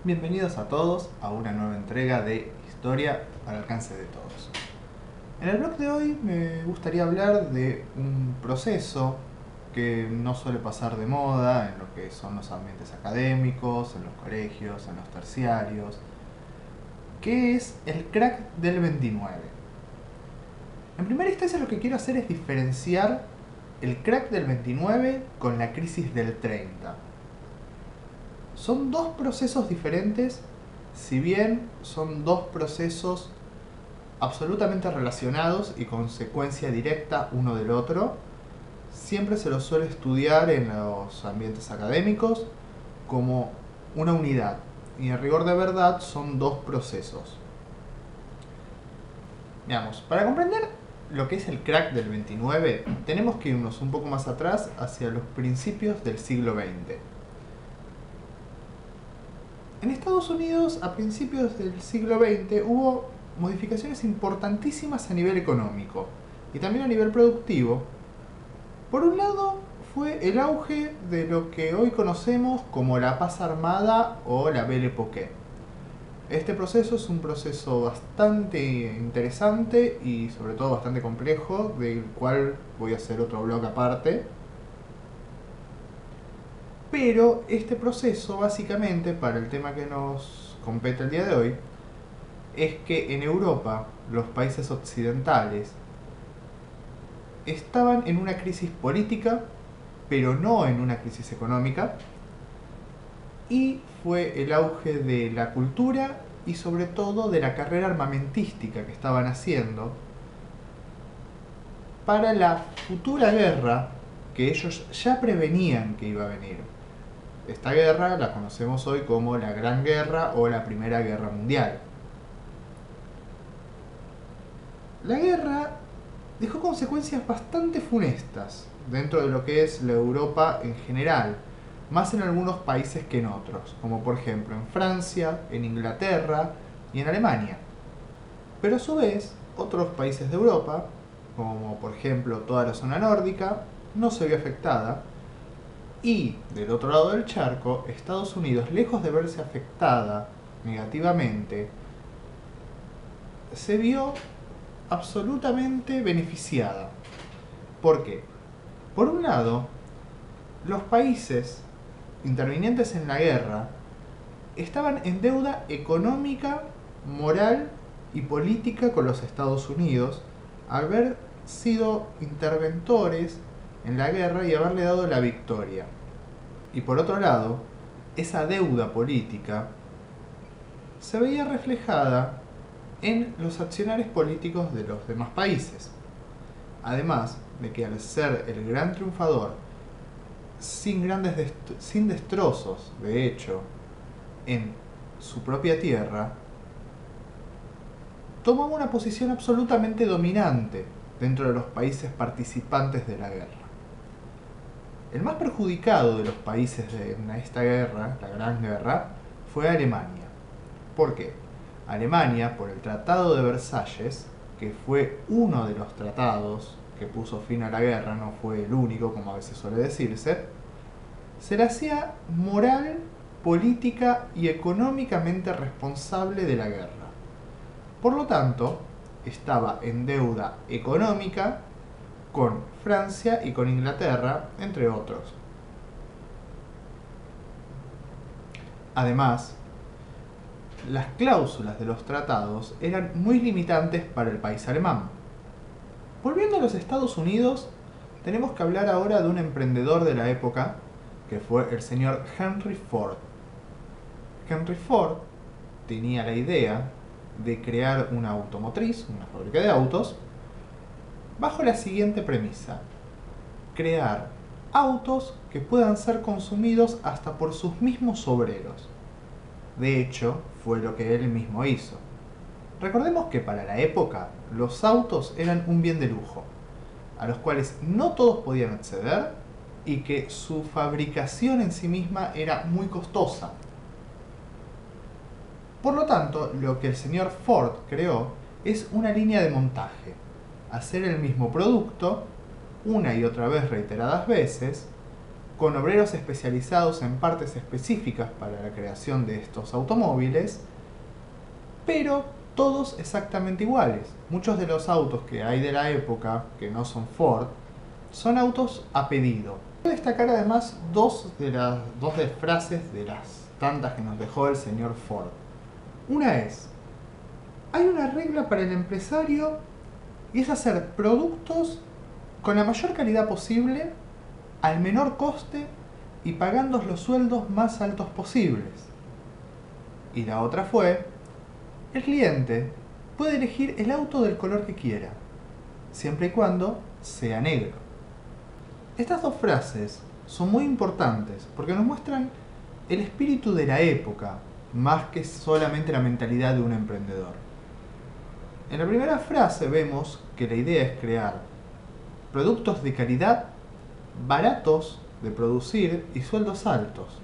Bienvenidos a todos a una nueva entrega de Historia al alcance de todos. En el blog de hoy me gustaría hablar de un proceso que no suele pasar de moda en lo que son los ambientes académicos, en los colegios, en los terciarios, que es el crack del 29. En primera instancia lo que quiero hacer es diferenciar el crack del 29 con la crisis del 30. Son dos procesos diferentes, si bien son dos procesos absolutamente relacionados y consecuencia directa uno del otro. Siempre se los suele estudiar en los ambientes académicos como una unidad, y en rigor de verdad son dos procesos. Veamos, para comprender lo que es el crack del 29, tenemos que irnos un poco más atrás hacia los principios del siglo XX. En Estados Unidos, a principios del siglo XX, hubo modificaciones importantísimas a nivel económico y también a nivel productivo. Por un lado, fue el auge de lo que hoy conocemos como la paz armada o la Belle Époque. Este proceso es un proceso bastante interesante y sobre todo bastante complejo, del cual voy a hacer otro blog aparte. Pero este proceso, básicamente, para el tema que nos compete el día de hoy, es que en Europa, los países occidentales estaban en una crisis política, pero no en una crisis económica, y fue el auge de la cultura y sobre todo de la carrera armamentística que estaban haciendo para la futura guerra que ellos ya prevenían que iba a venir. Esta guerra la conocemos hoy como la Gran Guerra o la Primera Guerra Mundial. La guerra dejó consecuencias bastante funestas dentro de lo que es la Europa en general, más en algunos países que en otros, como por ejemplo en Francia, en Inglaterra y en Alemania. Pero a su vez, otros países de Europa, como por ejemplo toda la zona nórdica, no se vio afectada. Y del otro lado del charco, Estados Unidos, lejos de verse afectada negativamente, se vio absolutamente beneficiada. ¿Por qué? Por un lado, los países intervinientes en la guerra estaban en deuda económica, moral y política con los Estados Unidos, al haber sido interventores en la guerra y haberle dado la victoria. Y por otro lado, esa deuda política se veía reflejada en los accionarios políticos de los demás países. Además de que al ser el gran triunfador, sin destrozos, de hecho, en su propia tierra, tomaba una posición absolutamente dominante dentro de los países participantes de la guerra. El más perjudicado de los países en esta guerra, la Gran Guerra, fue Alemania. ¿Por qué? Alemania, por el Tratado de Versalles, que fue uno de los tratados que puso fin a la guerra, no fue el único, como a veces suele decirse, se le hacía moral, política y económicamente responsable de la guerra. Por lo tanto, estaba en deuda económica con Francia y con Inglaterra, entre otros. Además, las cláusulas de los tratados eran muy limitantes para el país alemán. Volviendo a los Estados Unidos, tenemos que hablar ahora de un emprendedor de la época, que fue el señor Henry Ford. Henry Ford tenía la idea de crear una automotriz, una fábrica de autos, bajo la siguiente premisa: crear autos que puedan ser consumidos hasta por sus mismos obreros. De hecho, fue lo que él mismo hizo. Recordemos que para la época, los autos eran un bien de lujo, a los cuales no todos podían acceder y que su fabricación en sí misma era muy costosa. Por lo tanto, lo que el señor Ford creó es una línea de montaje, hacer el mismo producto una y otra vez reiteradas veces, con obreros especializados en partes específicas para la creación de estos automóviles, pero todos exactamente iguales. Muchos de los autos que hay de la época, que no son Ford, son autos a pedido. Quiero destacar además dos de frases de las tantas que nos dejó el señor Ford. Una es: hay una regla para el empresario y es hacer productos con la mayor calidad posible, al menor coste y pagando los sueldos más altos posibles. Y la otra fue: el cliente puede elegir el auto del color que quiera, siempre y cuando sea negro. Estas dos frases son muy importantes porque nos muestran el espíritu de la época, más que solamente la mentalidad de un emprendedor. En la primera frase vemos que la idea es crear productos de calidad, baratos de producir y sueldos altos.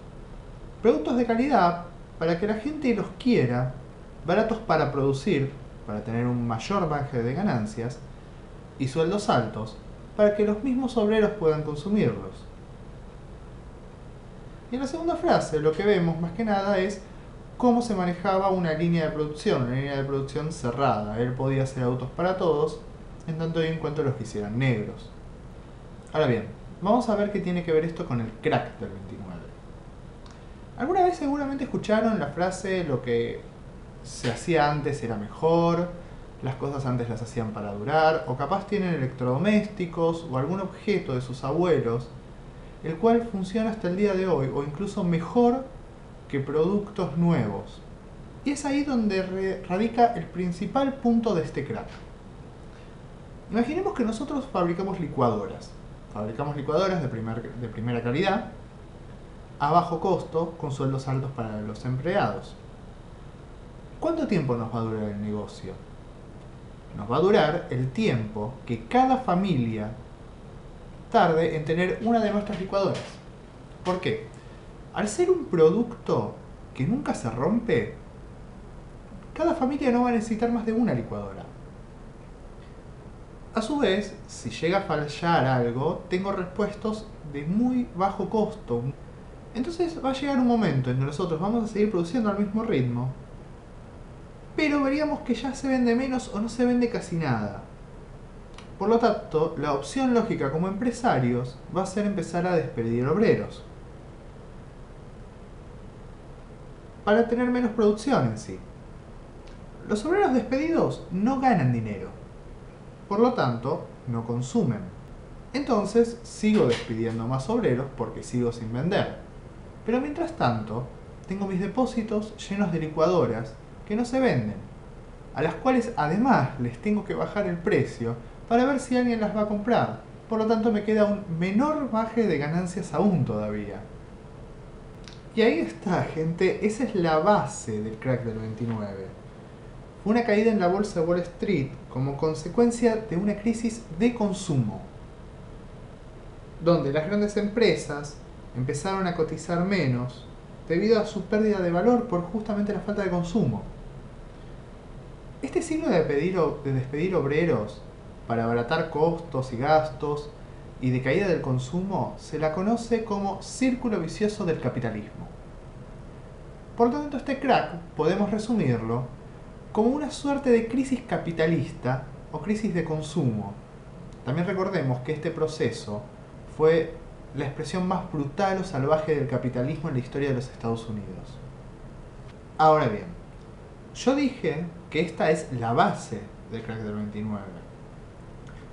Productos de calidad para que la gente los quiera, baratos para producir, para tener un mayor margen de ganancias, y sueldos altos para que los mismos obreros puedan consumirlos. Y en la segunda frase lo que vemos más que nada es cómo se manejaba una línea de producción cerrada. Él podía hacer autos para todos, en tanto y en cuanto los quisieran negros. Ahora bien, vamos a ver qué tiene que ver esto con el crack del 29. ¿Alguna vez seguramente escucharon la frase lo que se hacía antes era mejor, las cosas antes las hacían para durar, o capaz tienen electrodomésticos o algún objeto de sus abuelos, el cual funciona hasta el día de hoy, o incluso mejor que productos nuevos? Y es ahí donde radica el principal punto de este crack. Imaginemos que nosotros fabricamos licuadoras. Fabricamos licuadoras de primera calidad, a bajo costo, con sueldos altos para los empleados. ¿Cuánto tiempo nos va a durar el negocio? Nos va a durar el tiempo que cada familia tarde en tener una de nuestras licuadoras. ¿Por qué? Al ser un producto que nunca se rompe, cada familia no va a necesitar más de una licuadora. A su vez, si llega a fallar algo, tengo repuestos de muy bajo costo. Entonces va a llegar un momento en que nosotros vamos a seguir produciendo al mismo ritmo, pero veríamos que ya se vende menos o no se vende casi nada. Por lo tanto, la opción lógica como empresarios va a ser empezar a despedir obreros, para tener menos producción en sí. Los obreros despedidos no ganan dinero, por lo tanto, no consumen. Entonces, sigo despidiendo más obreros porque sigo sin vender. Pero mientras tanto, tengo mis depósitos llenos de licuadoras que no se venden, a las cuales además les tengo que bajar el precio para ver si alguien las va a comprar. Por lo tanto, me queda un menor margen de ganancias aún todavía. Y ahí está, gente, esa es la base del crack del 29. Fue una caída en la bolsa de Wall Street como consecuencia de una crisis de consumo, donde las grandes empresas empezaron a cotizar menos debido a su pérdida de valor por justamente la falta de consumo. Este signo de despedir obreros para abaratar costos y gastos y de caída del consumo se la conoce como círculo vicioso del capitalismo. Por lo tanto, este crack podemos resumirlo como una suerte de crisis capitalista o crisis de consumo. También recordemos que este proceso fue la expresión más brutal o salvaje del capitalismo en la historia de los Estados Unidos. Ahora bien, yo dije que esta es la base del crack del 29,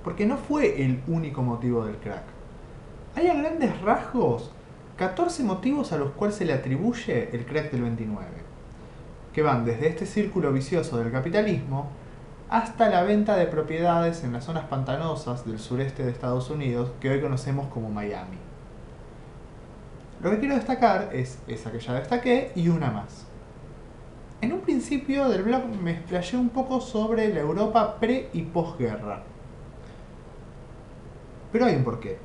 porque no fue el único motivo del crack. Hay a grandes rasgos 14 motivos a los cuales se le atribuye el crack del 29, que van desde este círculo vicioso del capitalismo hasta la venta de propiedades en las zonas pantanosas del sureste de Estados Unidos que hoy conocemos como Miami. Lo que quiero destacar es esa que ya destaqué y una más. En un principio del blog me explayé un poco sobre la Europa pre y posguerra. Pero hay un porqué.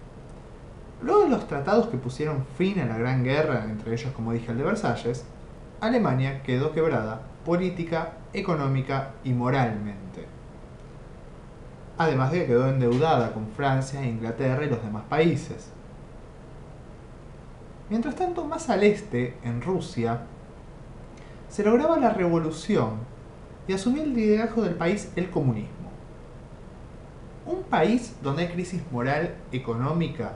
Luego de los tratados que pusieron fin a la Gran Guerra, entre ellos, como dije, el de Versalles, Alemania quedó quebrada política, económica y moralmente. Además de que quedó endeudada con Francia, Inglaterra y los demás países. Mientras tanto, más al este, en Rusia, se lograba la revolución y asumía el liderazgo del país el comunismo. Un país donde hay crisis moral, económica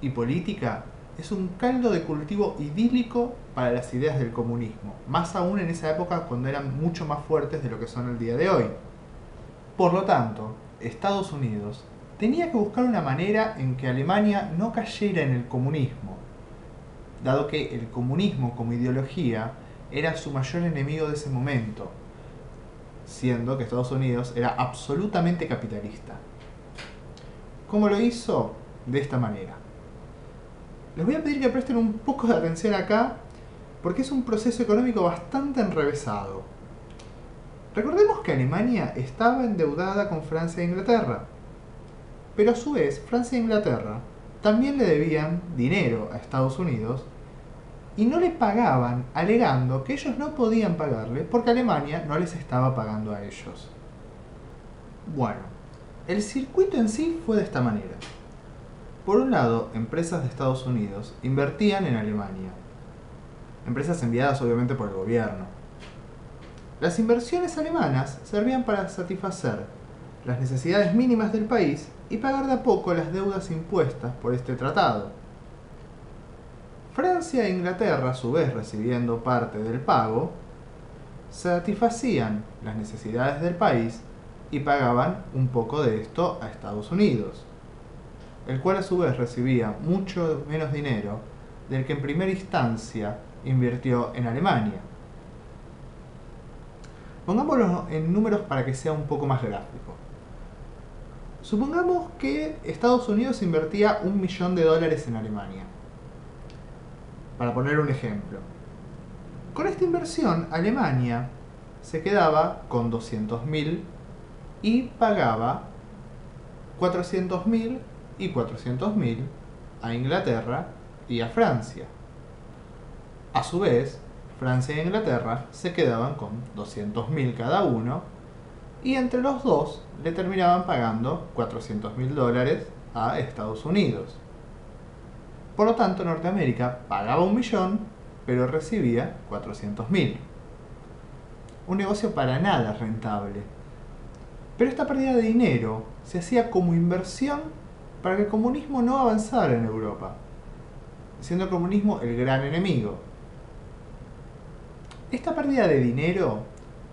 y política es un caldo de cultivo idílico para las ideas del comunismo, más aún en esa época cuando eran mucho más fuertes de lo que son el día de hoy. Por lo tanto, Estados Unidos tenía que buscar una manera en que Alemania no cayera en el comunismo, dado que el comunismo como ideología era su mayor enemigo de ese momento, siendo que Estados Unidos era absolutamente capitalista. ¿Cómo lo hizo? De esta manera. Les voy a pedir que presten un poco de atención acá, porque es un proceso económico bastante enrevesado. Recordemos que Alemania estaba endeudada con Francia e Inglaterra, pero a su vez Francia e Inglaterra también le debían dinero a Estados Unidos y no le pagaban, alegando que ellos no podían pagarle porque Alemania no les estaba pagando a ellos. Bueno, el circuito en sí fue de esta manera. Por un lado, empresas de Estados Unidos invertían en Alemania. Empresas enviadas obviamente por el gobierno. Las inversiones alemanas servían para satisfacer las necesidades mínimas del país y pagar de a poco las deudas impuestas por este tratado. Francia e Inglaterra, a su vez recibiendo parte del pago, satisfacían las necesidades del país y pagaban un poco de esto a Estados Unidos, el cual a su vez recibía mucho menos dinero del que en primera instancia invirtió en Alemania. Pongámoslo en números para que sea un poco más gráfico. Supongamos que Estados Unidos invertía $1 millón en Alemania. Para poner un ejemplo. Con esta inversión, Alemania se quedaba con 200.000 y pagaba 400.000 y 400.000 a Inglaterra y a Francia. A su vez, Francia e Inglaterra se quedaban con 200.000 cada uno y entre los dos le terminaban pagando $400.000 a Estados Unidos. Por lo tanto, Norteamérica pagaba 1 millón, pero recibía 400.000. Un negocio para nada rentable. Pero esta pérdida de dinero se hacía como inversión para que el comunismo no avanzara en Europa, siendo el comunismo el gran enemigo. Esta pérdida de dinero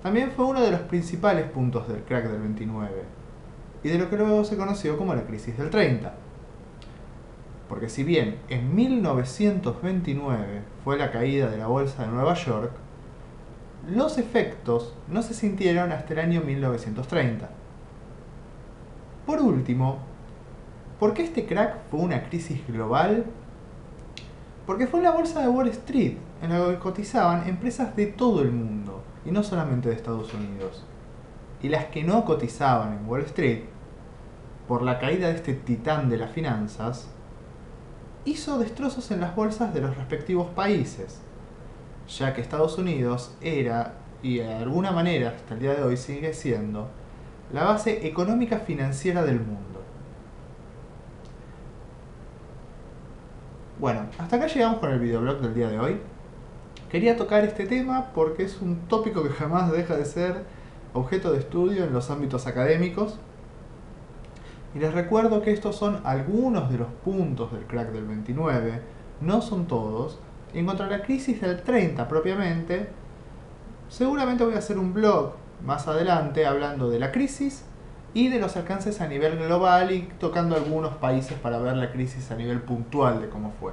también fue uno de los principales puntos del crack del 29 y de lo que luego se conoció como la crisis del 30. Porque si bien en 1929 fue la caída de la bolsa de Nueva York, los efectos no se sintieron hasta el año 1930. Por último, ¿por qué este crack fue una crisis global? Porque fue en la bolsa de Wall Street, en la que cotizaban empresas de todo el mundo, y no solamente de Estados Unidos. Y las que no cotizaban en Wall Street, por la caída de este titán de las finanzas, hizo destrozos en las bolsas de los respectivos países, ya que Estados Unidos era, y de alguna manera hasta el día de hoy sigue siendo, la base económica financiera del mundo. Bueno, hasta acá llegamos con el videoblog del día de hoy. Quería tocar este tema porque es un tópico que jamás deja de ser objeto de estudio en los ámbitos académicos. Y les recuerdo que estos son algunos de los puntos del crack del 29, no son todos. Y en cuanto a la crisis del 30 propiamente, seguramente voy a hacer un blog más adelante hablando de la crisis y de los alcances a nivel global y tocando algunos países para ver la crisis a nivel puntual de cómo fue.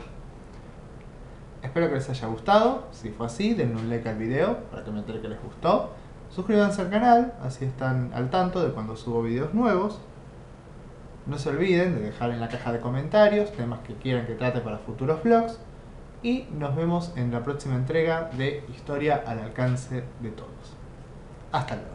Espero que les haya gustado. Si fue así, denle un like al video para que me entere que les gustó. Suscríbanse al canal, así están al tanto de cuando subo videos nuevos. No se olviden de dejar en la caja de comentarios temas que quieran que trate para futuros vlogs. Y nos vemos en la próxima entrega de Historia al alcance de todos. Hasta luego.